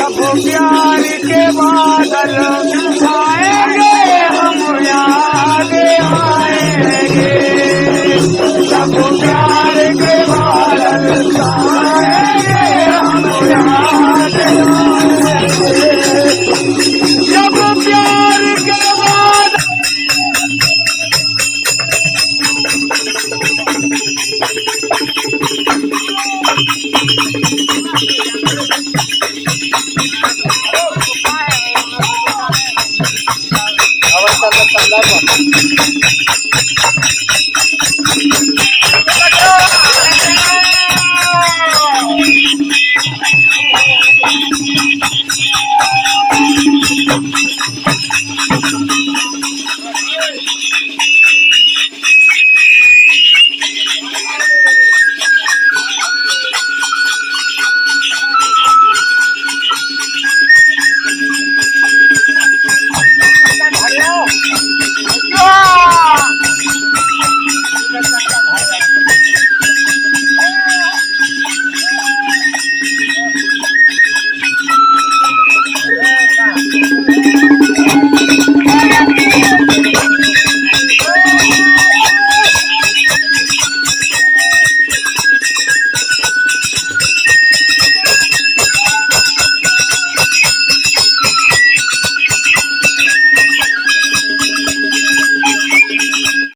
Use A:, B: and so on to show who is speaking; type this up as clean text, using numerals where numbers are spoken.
A: जब प्यार के बादल आएंगे हम याद आएंगे जब प्यार के बादल आएंगे हम याद आएंगे जब प्यार के बादल
B: आवाज चालला